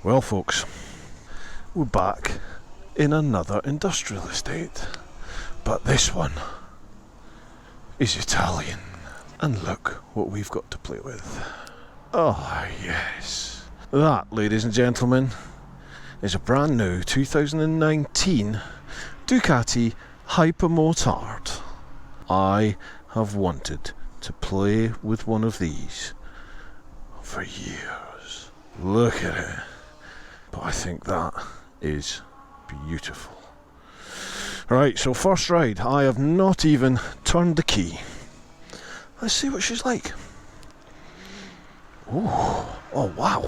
Well folks, we're back in another industrial estate, but this one is Italian. And look what we've got to play with. Oh yes, that, ladies and gentlemen, is a brand new 2019 Ducati Hypermotard. I have wanted to play with one of these for years. Look at it. But I think that is beautiful. Right, so first ride. I have not even turned the key. Let's see what she's like. Ooh, oh wow.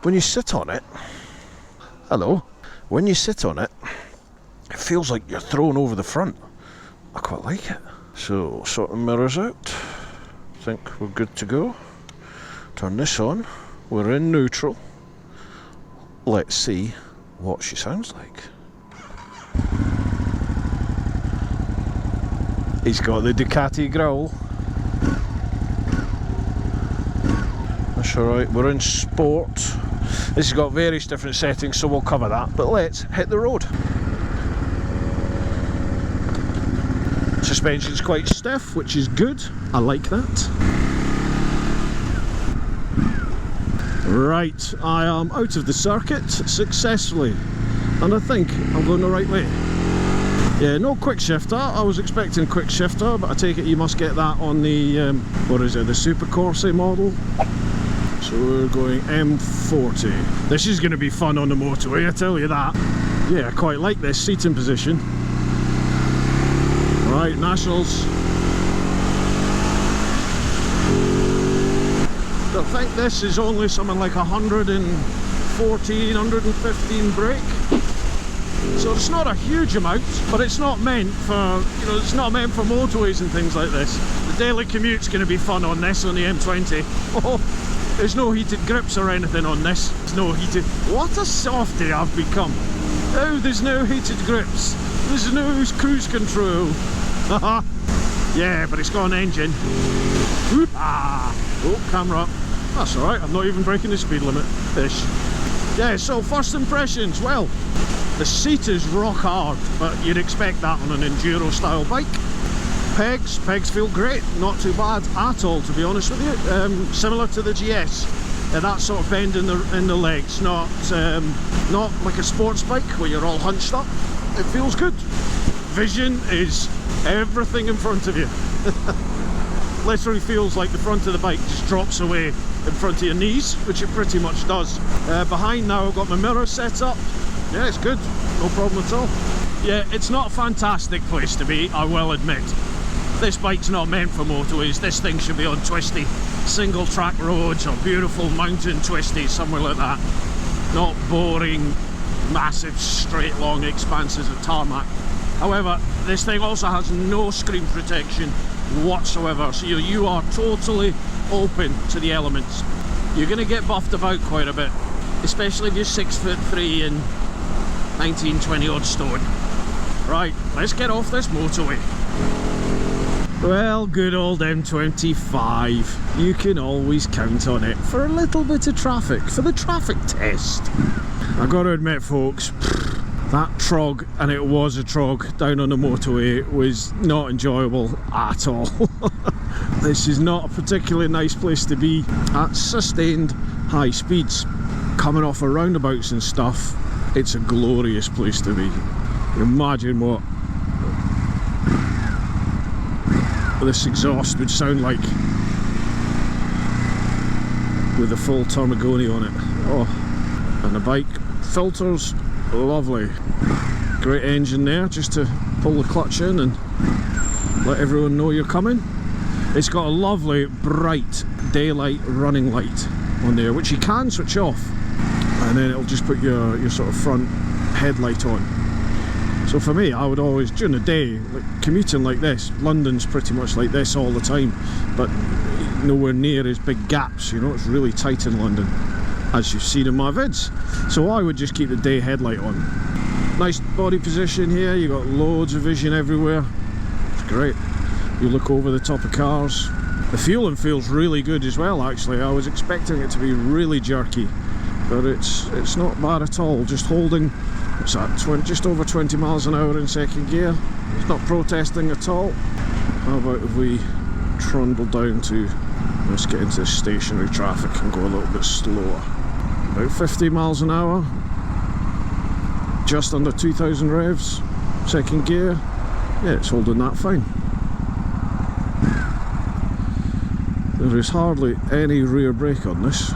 When you sit on it, hello, when you sit on it, it feels like you're thrown over the front. I quite like it. So, sort of mirrors out. Think we're good to go. Turn this on. We're in neutral. Let's see what she sounds like. He's got the Ducati growl. That's alright, we're in sport. This has got various different settings, so we'll cover that. But let's hit the road. Suspension's quite stiff, which is good. I like that. Right, I am out of the circuit successfully, and I think I'm going the right way. Yeah, no quick shifter. I was expecting quick shifter, but I take it you must get that on the what is it, the Super Corse model. So we're going M40. This is going to be fun on the motorway, I tell you that. Yeah, I quite like this seating position. Right, nationals. I think this is only something like 114, 115 brake. So it's not a huge amount, but it's not meant for, you know, it's not meant for motorways and things like this. The daily commute's going to be fun on this, on the M20. Oh, there's no heated grips or anything on this. There's no heated... What a softie I've become. Oh, there's no heated grips. There's no cruise control. Haha. Yeah, but it's got an engine. Oh, camera. That's alright, I'm not even breaking the speed limit. Ish. Yeah, so first impressions. Well, the seat is rock hard, but you'd expect that on an enduro style bike. Pegs feel great, not too bad at all, to be honest with you. Similar to the GS, that sort of bend in the legs, not like a sports bike where you're all hunched up. It feels good. Vision is everything in front of you. Literally feels like the front of the bike just drops away in front of your knees, which it pretty much does. Behind now I've got my mirror set up. Yeah, it's good, no problem at all. Yeah, it's not a fantastic place to be, I will admit. This bike's not meant for motorways. This thing should be on twisty single track roads or beautiful mountain twisties, somewhere like that. Not boring, massive, straight, long expanses of tarmac. However, this thing also has no screen protection whatsoever, so you are totally open to the elements. You're going to get buffed about quite a bit, especially if you're 6'3" and 19-20 odd stone. Right, let's get off this motorway. Well, good old M25. You can always count on it for a little bit of traffic, for the traffic test. I got to admit, folks, that trog, and it was a trog down on the motorway, was not enjoyable at all. This is not a particularly nice place to be at sustained high speeds. Coming off of roundabouts and stuff, it's a glorious place to be. Imagine what this exhaust would sound like with a full Termagoni on it. Oh, and the bike filters, lovely. Great engine there, just to pull the clutch in and let everyone know you're coming. It's got a lovely bright daylight running light on there, which you can switch off, and then it'll just put your sort of front headlight on. So for me, I would always, during the day, like commuting like this, London's pretty much like this all the time, but nowhere near as big gaps, you know, it's really tight in London, as you've seen in my vids. So I would just keep the day headlight on. Nice body position here, you got loads of vision everywhere. It's great. You look over the top of cars. The fueling feels really good as well, actually. I was expecting it to be really jerky, but it's not bad at all. Just holding, what's that, just over 20 miles an hour in second gear. It's not protesting at all. How about if we trundle down to, let's get into stationary traffic and go a little bit slower. About 50 miles an hour, just under 2,000 revs, second gear. Yeah, it's holding that fine. There is hardly any rear brake on this.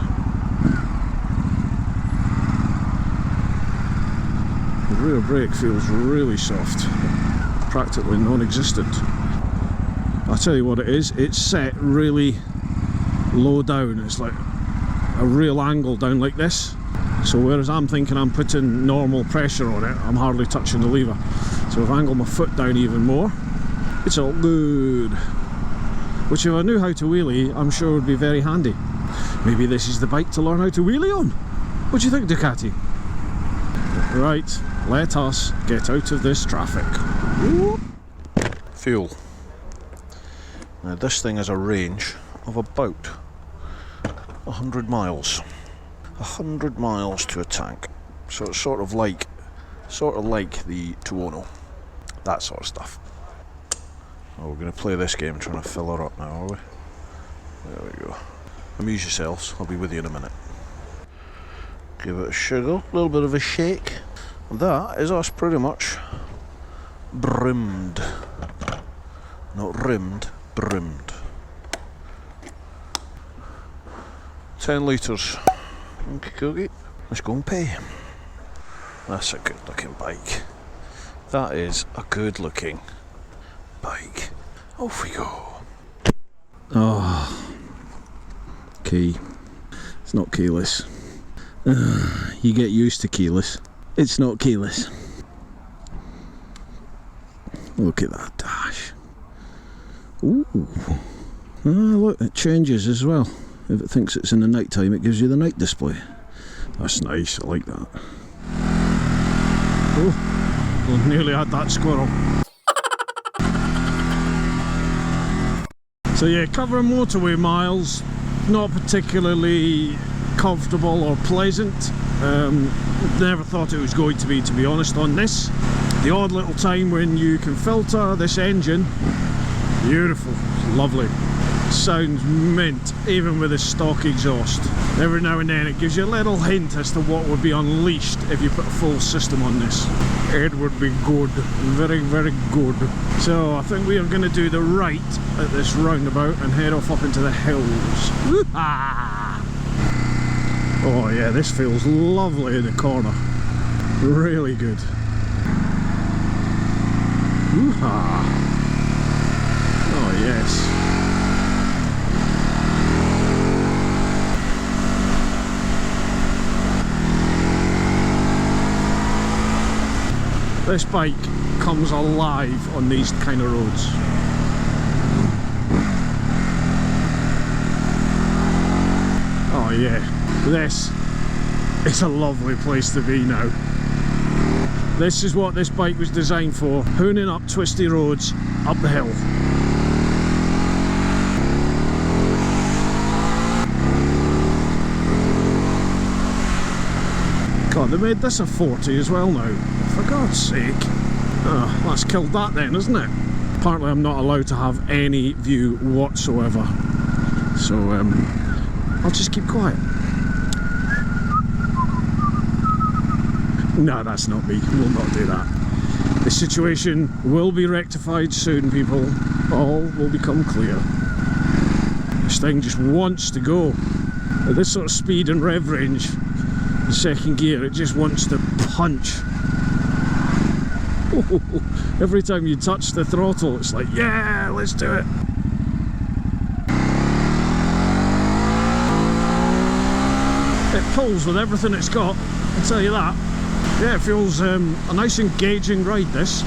The rear brake feels really soft, practically non-existent. I'll tell you what it is, it's set really low down. It's like a real angle down like this. So whereas I'm thinking I'm putting normal pressure on it, I'm hardly touching the lever. So if I angle my foot down even more, it's all good. Which if I knew how to wheelie, I'm sure would be very handy. Maybe this is the bike to learn how to wheelie on. What do you think, Ducati? Right, let us get out of this traffic. Fuel. Now this thing has a range of about 100 miles. 100 miles to a tank. So it's sort of like the TeapotOne. That sort of stuff. Oh, we're going to play this game trying to fill her up now, are we? There we go. Amuse yourselves, I'll be with you in a minute. Give it a shiggle, a little bit of a shake. And that is us pretty much brimmed. Not rimmed, brimmed. 10 litres. Okay, let's go and pay. That's a good looking bike. That is a good looking bike. Off we go. Oh, key. It's not keyless. You get used to keyless. It's not keyless. Look at that dash. Ooh. Ah, look, it changes as well. If it thinks it's in the night time, it gives you the night display. That's nice, I like that. Oh, well, nearly had that squirrel. So yeah, covering motorway miles, not particularly comfortable or pleasant. Never thought it was going to be honest, on this. The odd little time when you can filter this engine, beautiful, lovely. Sounds mint, even with a stock exhaust. Every now and then it gives you a little hint as to what would be unleashed if you put a full system on this. It would be good, very, very good. So I think we are going to do the right at this roundabout and head off up into the hills. Woo-ha! Oh yeah, this feels lovely in the corner. Really good. Woo-ha! Oh yes. This bike comes alive on these kind of roads. Oh yeah, this is a lovely place to be now. This is what this bike was designed for, hooning up twisty roads up the hill. God, they made this a 40 as well now. For God's sake. Oh, that's killed that then, isn't it? Apparently I'm not allowed to have any view whatsoever. So, I'll just keep quiet. No, that's not me. We'll not do that. The situation will be rectified soon, people. All will become clear. This thing just wants to go. At this sort of speed and rev range, in second gear, it just wants to punch. Every time you touch the throttle, it's like, yeah, let's do it. It pulls with everything it's got, I'll tell you that. Yeah, it feels a nice engaging ride, this.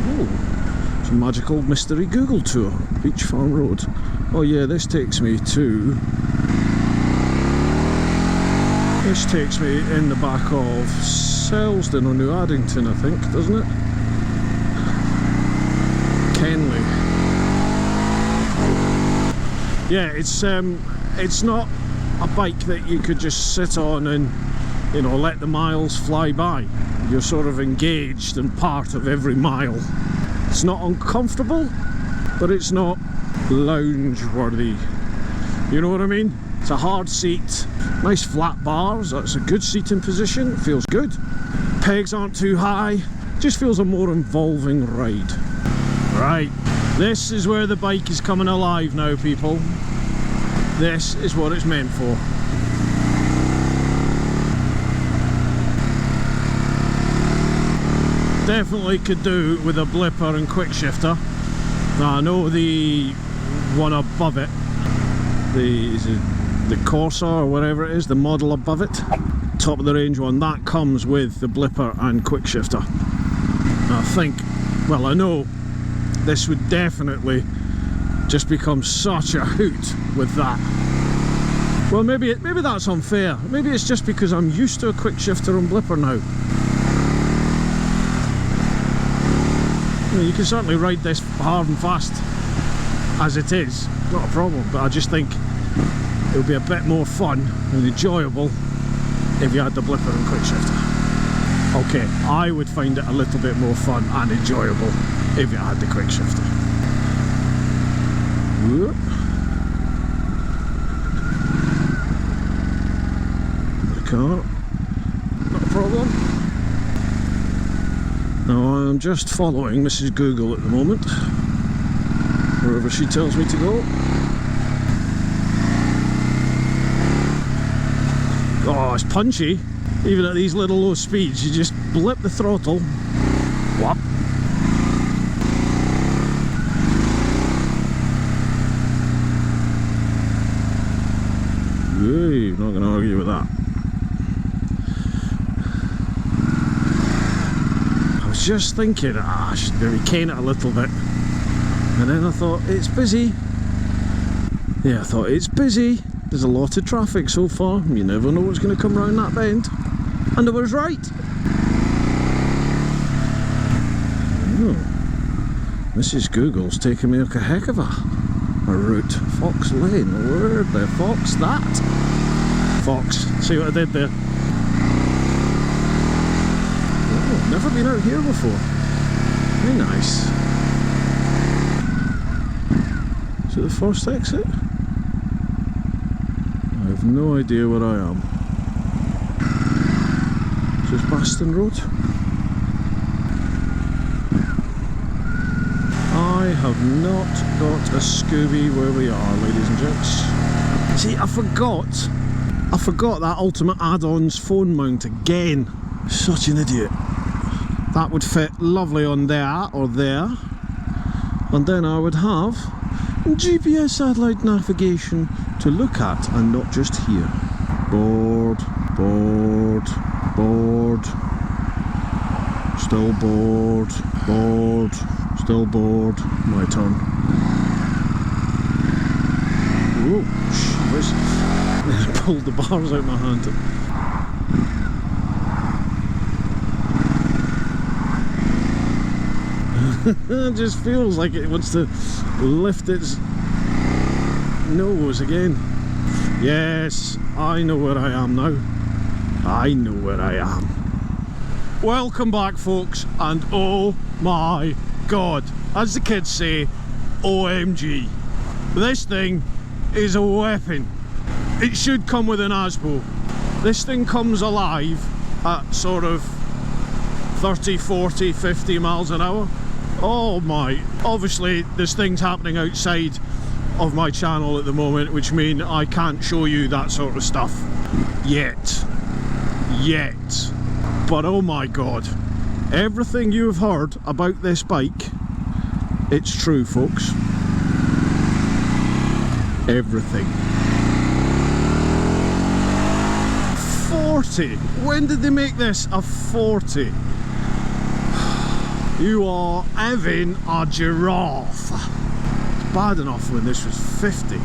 Oh, it's a magical mystery Google tour, Beach Farm Road. Oh yeah, this takes me to... This takes me in the back of Selsdon or New Addington, I think, doesn't it? Kenley. Yeah, it's not a bike that you could just sit on and, you know, let the miles fly by. You're sort of engaged and part of every mile. It's not uncomfortable, but it's not lounge worthy. You know what I mean? It's a hard seat, nice flat bars, that's a good seating position, it feels good. Pegs aren't too high, just feels a more involving ride. Right, this is where the bike is coming alive now, people. This is what it's meant for. Definitely could do with a blipper and quick shifter. Now, I know the one above it, the Corsa or whatever it is, the model above it, top of the range one, that comes with the blipper and quick shifter. I think, well, I know this would definitely just become such a hoot with that. Well, maybe that's unfair. Maybe it's just because I'm used to a quick shifter and blipper now. I mean, you can certainly ride this hard and fast as it is, not a problem, but I just think it would be a bit more fun and enjoyable if you had the blipper and quick shifter. Okay, I would find it a little bit more fun and enjoyable if you had the quick shifter. Whoop. The car, not a problem. Now I'm just following Mrs. Google at the moment, wherever she tells me to go. Oh, it's punchy. Even at these little low speeds, you just blip the throttle. Whoop. Hey, not going to argue with that. I was just thinking, I should maybe cane it a little bit. And then I thought, it's busy. Yeah, I thought, it's busy. There's a lot of traffic so far. You never know what's going to come round that bend. And I was right. Oh, Mrs. Google's taking me like a heck of a route. Fox Lane. Where the fox that? Fox. See what I did there? Oh, never been out here before. Very nice. Is it the first exit? I have no idea where I am. Is this Baston Road? I have not got a Scooby where we are, ladies and gents. See, I forgot that Ultimate Add-ons phone mount again. Such an idiot. That would fit lovely on there or there. And then I would have GPS satellite navigation to look at and not just hear. Bored, bored, bored, still bored, bored, still bored. My turn. Whoa, shivers. Pulled the bars out of my hand. It just feels like it wants to lift its nose again. Yes, I know where I am now. I know where I am. Welcome back, folks, and oh my god, as the kids say, OMG. This thing is a weapon. It should come with an ASBO. This thing comes alive at sort of 30, 40, 50 miles an hour. Oh my, obviously there's things happening outside of my channel at the moment which mean I can't show you that sort of stuff yet. But oh my god, everything you've heard about this bike, it's true, folks. Everything. 40! When did they make this a 40? You are having a giraffe. It's bad enough when this was 50.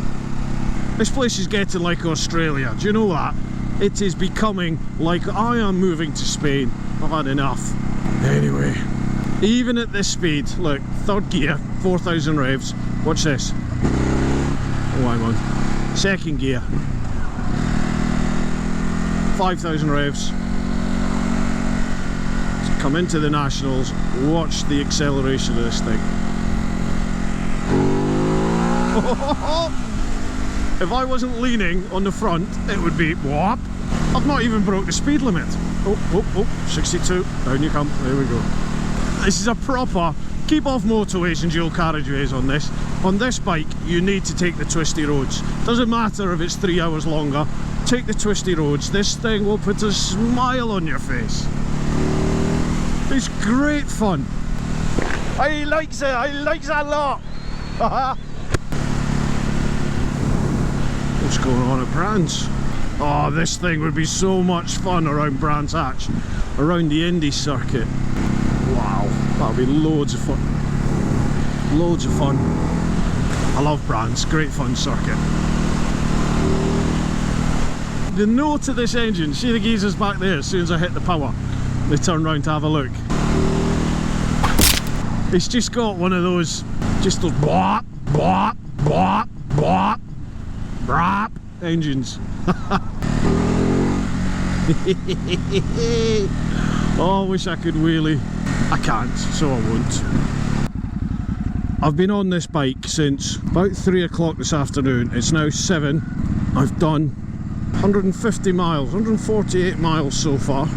This place is getting like Australia, do you know that? It is becoming like I am moving to Spain. I've had enough. Anyway, even at this speed, look, third gear, 4,000 revs. Watch this. Oh, I'm on second gear. 5,000 revs. Come into the Nationals, watch the acceleration of this thing. If I wasn't leaning on the front, it would be whoop. I've not even broke the speed limit. Oh, 62, down you come, there we go. This is a proper keep off motorways and dual carriageways on this. On this bike, you need to take the twisty roads. Doesn't matter if it's 3 hours longer, take the twisty roads. This thing will put a smile on your face. It's great fun. I like it a lot. What's going on at Brands? Oh, this thing would be so much fun around Brands Hatch, around the Indy circuit. Wow, that'll be loads of fun. Loads of fun. I love Brands, great fun circuit. The note to this engine, see the geezers back there, as soon as I hit the power, they turn round to have a look. It's just got one of those, just those bwop, bwop, bwop, bwop, brap engines. Oh, I wish I could wheelie. I can't, so I won't. I've been on this bike since about 3 o'clock this afternoon. It's now 7. I've done 150 miles, 148 miles so far,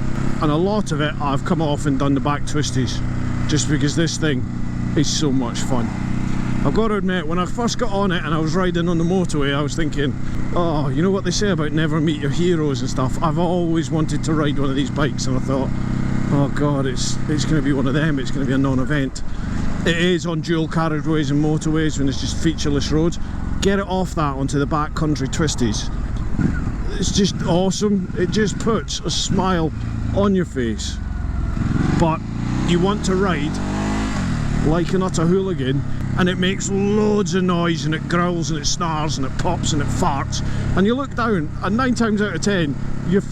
and a lot of it I've come off and done the back twisties, just because this thing is so much fun. I've got to admit, when I first got on it and I was riding on the motorway, I was thinking, oh, you know what they say about never meet your heroes and stuff? I've always wanted to ride one of these bikes, and I thought, oh god, it's going to be one of them, it's going to be a non-event. It is on dual carriageways and motorways when it's just featureless roads. Get it off that onto the back country twisties. It's just awesome. It just puts a smile on your face. But you want to ride like an utter hooligan, and it makes loads of noise, and it growls and it snarls and it pops and it farts, and you look down and 9 times out of 10 you're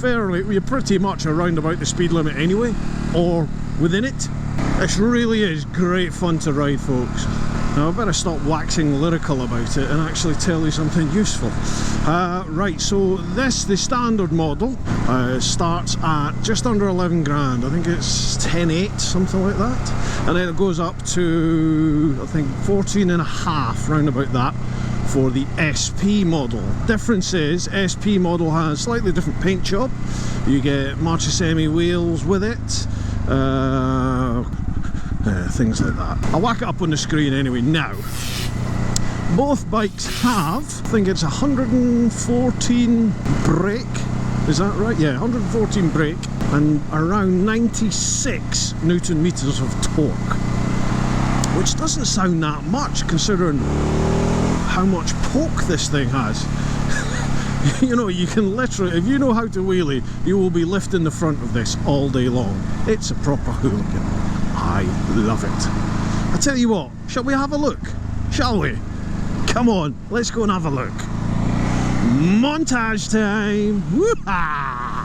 pretty much around about the speed limit anyway, or within it. It really is great fun to ride, folks. Now I better stop waxing lyrical about it and actually tell you something useful. Right, so the standard model starts at just under 11 grand. I think it's 10.8, something like that. And then it goes up to, I think, 14.5, round about that, for the SP model. Difference is, SP model has slightly different paint job. You get Marchesami wheels with it. Things like that. I'll whack it up on the screen anyway. Now, both bikes have, I think it's 114 brake, is that right? Yeah, 114 brake and around 96 Newton meters of torque, which doesn't sound that much considering how much poke this thing has. You know, you can literally, if you know how to wheelie, you will be lifting the front of this all day long. It's a proper hooligan. I love it. I tell you what, shall we have a look? Shall we? Come on, let's go and have a look. Montage time! Woo-ha!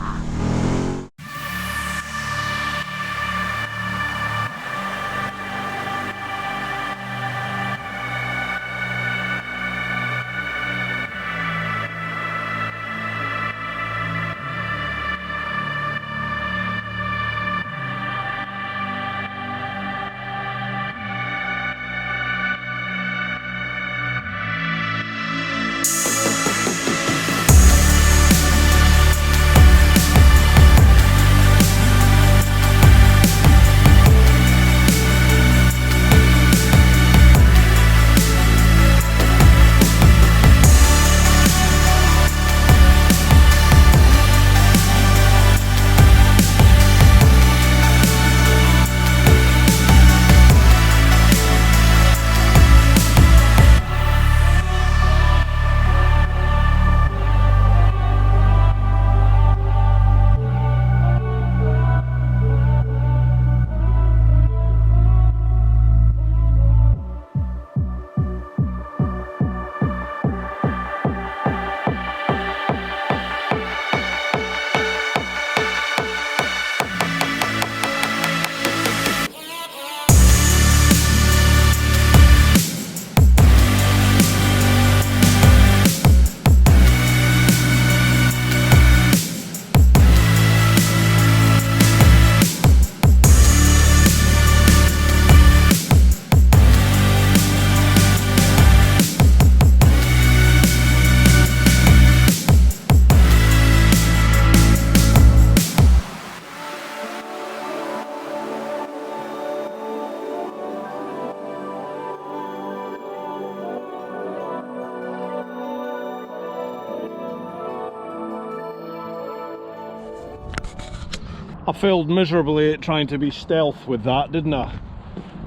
I failed miserably at trying to be stealth with that, didn't I?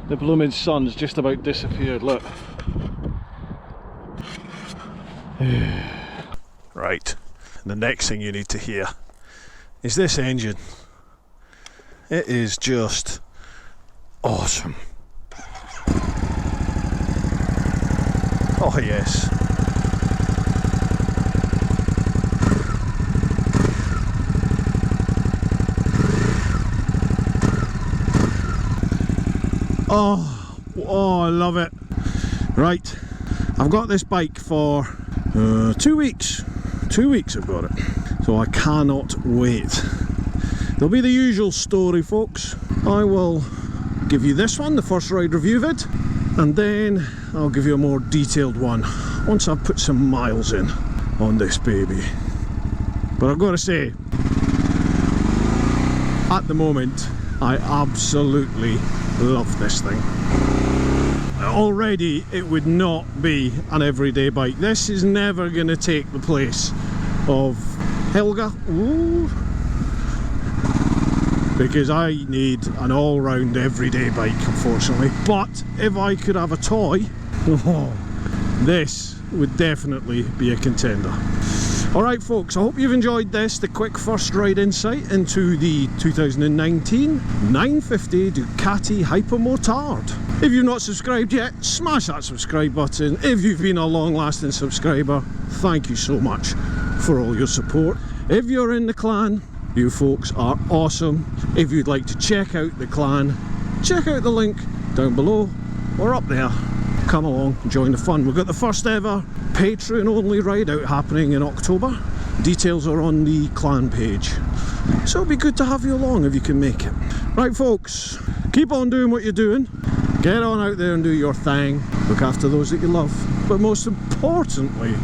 The blooming sun's just about disappeared, look. Right, the next thing you need to hear is this engine. It is just awesome. Oh yes. Oh, I love it. Right, I've got this bike for 2 weeks. 2 weeks I've got it. So I cannot wait. There'll be the usual story, folks. I will give you this one, the first ride review vid, and then I'll give you a more detailed one once I've put some miles in on this baby. But I've got to say, at the moment, I absolutely love this thing. Already it would not be an everyday bike. This is never going to take the place of Helga. Ooh. Because I need an all-round everyday bike, unfortunately. But if I could have a toy, this would definitely be a contender. Alright folks, I hope you've enjoyed this, the quick first ride insight into the 2019 950 Ducati Hypermotard. If you've not subscribed yet, smash that subscribe button. If you've been a long-lasting subscriber, thank you so much for all your support. If you're in the clan, you folks are awesome. If you'd like to check out the clan, check out the link down below or up there. Come along and join the fun. We've got the first ever Patreon only ride out happening in October. Details are on the clan page. So it'll be good to have you along if you can make it. Right folks, keep on doing what you're doing. Get on out there and do your thing. Look after those that you love. But most importantly,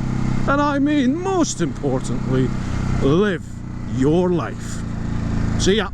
and I mean most importantly, live your life. See ya.